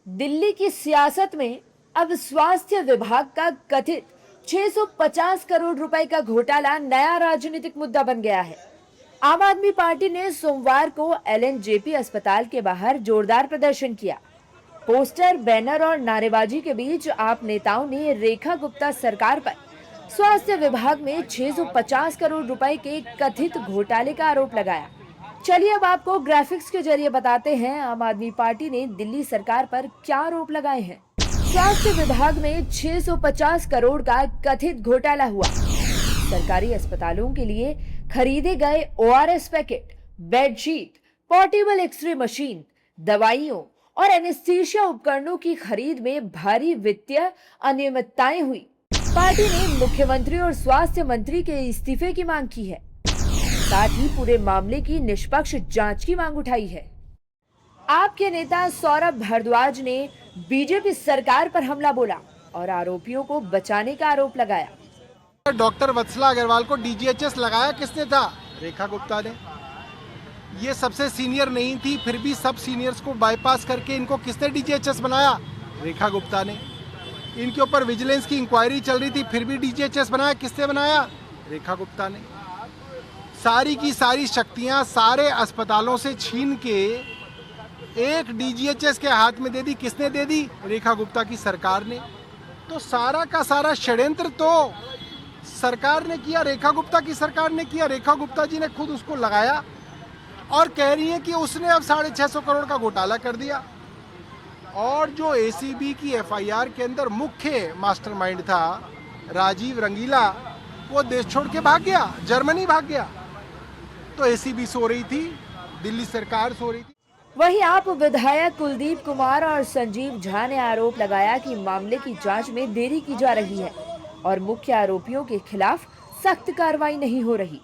दिल्ली की सियासत में अब स्वास्थ्य विभाग का कथित 650 करोड़ रुपए का घोटाला नया राजनीतिक मुद्दा बन गया है। आम आदमी पार्टी ने सोमवार को एलएनजेपी अस्पताल के बाहर जोरदार प्रदर्शन किया। पोस्टर, बैनर और नारेबाजी के बीच आप नेताओं ने रेखा गुप्ता सरकार पर स्वास्थ्य विभाग में 650 करोड़ रुपए के कथित घोटाले का आरोप लगाया। चलिए अब आपको ग्राफिक्स के जरिए बताते हैं आम आदमी पार्टी ने दिल्ली सरकार पर क्या आरोप लगाए हैं। स्वास्थ्य विभाग में 650 करोड़ का कथित घोटाला हुआ। सरकारी अस्पतालों के लिए खरीदे गए ORS packet, bedsheet, portable x-ray machine, दवाइयों और एनेस्थीसिया उपकरणों की खरीद में भारी वित्तीय अनियमितताएं हुई। पार्टी ने मुख्यमंत्री और स्वास्थ्य मंत्री के इस्तीफे की मांग की है। साथ ही पूरे मामले की निष्पक्ष जांच की मांग उठाई है। आपके नेता सौरभ भारद्वाज ने बीजेपी सरकार पर हमला बोला और आरोपियों को बचाने का आरोप लगाया। डॉक्टर वत्सला अग्रवाल को डीजीएचएस लगाया किसने था? रेखा गुप्ता ने। ये सबसे सीनियर नहीं थी, फिर भी सब सीनियर्स को बाईपास करके इनको किसने डीजीएचएस बनाया? रेखा गुप्ता ने। इनके ऊपर विजिलेंस की इंक्वायरी चल रही थी, फिर भी डीजीएचएस बनाया किसने बनाया? रेखा गुप्ता ने। सारी की सारी शक्तियां सारे अस्पतालों से छीन के एक डीजीएचएस के हाथ में दे दी। किसने दे दी? रेखा गुप्ता की सरकार ने। तो सारा का सारा षड्यंत्र तो सरकार ने किया, रेखा गुप्ता की सरकार ने किया। रेखा गुप्ता जी ने खुद उसको लगाया और कह रही है कि उसने अब 650 करोड़ का घोटाला कर दिया। और जो एसीबी की एफआईआर के अंदर मुख्य मास्टरमाइंड था राजीव रंगीला, वो देश छोड़ के भाग गया, जर्मनी भाग गया। तो एसीबी सो रही थी, दिल्ली सरकार सो रही थी। वहीं आप विधायक कुलदीप कुमार और संजीव झा ने आरोप लगाया कि मामले की जांच में देरी की जा रही है और मुख्य आरोपियों के खिलाफ सख्त कार्रवाई नहीं हो रही।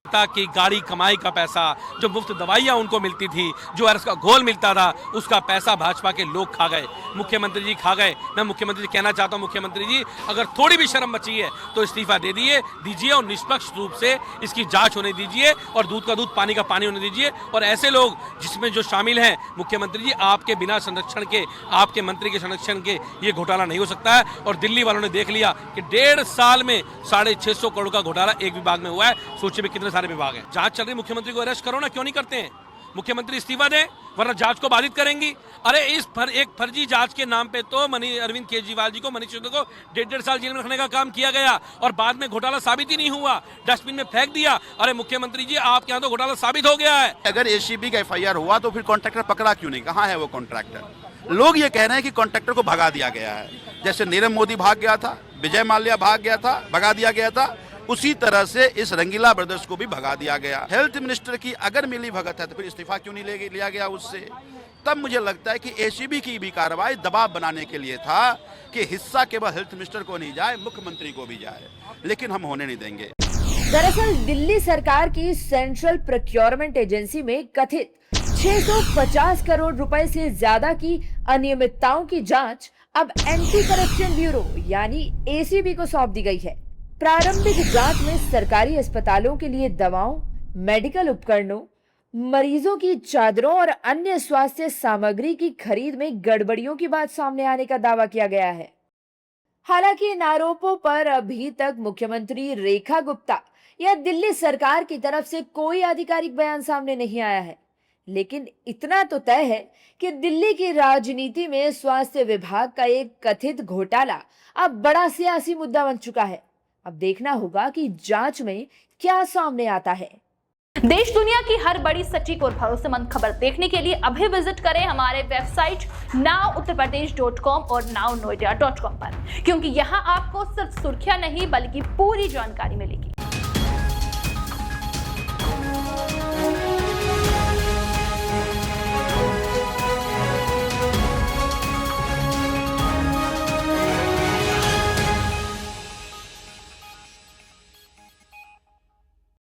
की गाड़ी कमाई का पैसा, जो मुफ्त दवाइयां उनको मिलती थी, जो अरस का घोल मिलता था, उसका पैसा भाजपा के लोग खा गए, मुख्यमंत्री जी खा गए। मैं मुख्यमंत्री जी कहना चाहता हूं, मुख्यमंत्री जी अगर थोड़ी भी शर्म बची है तो इस्तीफा दे दीजिए और निष्पक्ष रूप से इसकी जांच होने दीजिए और दूध का दूध पानी का पानी होने दीजिए। और ऐसे लोग जिसमें जो शामिल हैं, मुख्यमंत्री जी आपके बिना संरक्षण के, आपके मंत्री के संरक्षण के ये घोटाला नहीं हो सकता है। और दिल्ली वालों ने देख लिया कि 1.5 साल में 650 करोड़ का घोटाला एक विभाग में हुआ है। सोचिए भी कितने सारे विभाग हैं। जांच चल रही, मुख्यमंत्री को अरेस्ट करो ना, क्यों नहीं करते हैं? मुख्यमंत्री इस्तीफा दें वरना जांच को बाधित करेंगी। अरे एक फर्जी जांच के नाम पे तो अरविंद केजरीवाल जी को, मनीष सिसोदिया को 1.5 साल जेल में रखने का काम किया गया और बाद में घोटाला साबित ही नहीं हुआ, डस्टबिन में फेंक दिया। अरे मुख्यमंत्री जी आपके यहाँ तो घोटाला साबित हो गया है। अगर एसीबी का एफआईआर हुआ तो फिर कॉन्ट्रैक्टर पकड़ा क्यों नहीं? कहाँ है वो कॉन्ट्रैक्टर? लोग ये कह रहे हैं कि कॉन्ट्रैक्टर को भगा दिया गया है। जैसे नीरव मोदी भाग गया था, विजय माल्या भाग गया था, भगा दिया गया था, उसी तरह से इस रंगीला ब्रदर्स को भी भगा दिया गया। हेल्थ मिनिस्टर की अगर मिली भगत है तो फिर इस्तीफा क्यों नहीं लिया गया उससे? तब मुझे लगता है कि एसीबी की भी कार्रवाई दबाव बनाने के लिए था कि हिस्सा केवल हेल्थ मिनिस्टर को नहीं जाए, मुख्यमंत्री को भी जाए, लेकिन हम होने नहीं देंगे। दरअसल दिल्ली सरकार की सेंट्रल प्रोक्योरमेंट एजेंसी में कथित 650 करोड़ रुपए से ज्यादा की अनियमितताओं की जांच अब एंटी करप्शन ब्यूरो यानी एसीबी को सौंप दी गई है। प्रारंभिक जांच में सरकारी अस्पतालों के लिए दवाओं, मेडिकल उपकरणों, मरीजों की चादरों और अन्य स्वास्थ्य सामग्री की खरीद में गड़बड़ियों की बात सामने आने का दावा किया गया है। हालांकि इन आरोपों पर अभी तक मुख्यमंत्री रेखा गुप्ता या दिल्ली सरकार की तरफ से कोई आधिकारिक बयान सामने नहीं आया है। लेकिन इतना तो तय है कि दिल्ली की राजनीति में स्वास्थ्य विभाग का एक कथित घोटाला अब बड़ा सियासी मुद्दा बन चुका है। अब देखना होगा कि जांच में क्या सामने आता है। देश दुनिया की हर बड़ी, सटीक और भरोसेमंद खबर देखने के लिए अभी विजिट करें हमारे वेबसाइट nowuttarpradesh.com और nownoida.com पर, क्योंकि यहाँ आपको सिर्फ सुर्खियां नहीं बल्कि पूरी जानकारी मिलेगी।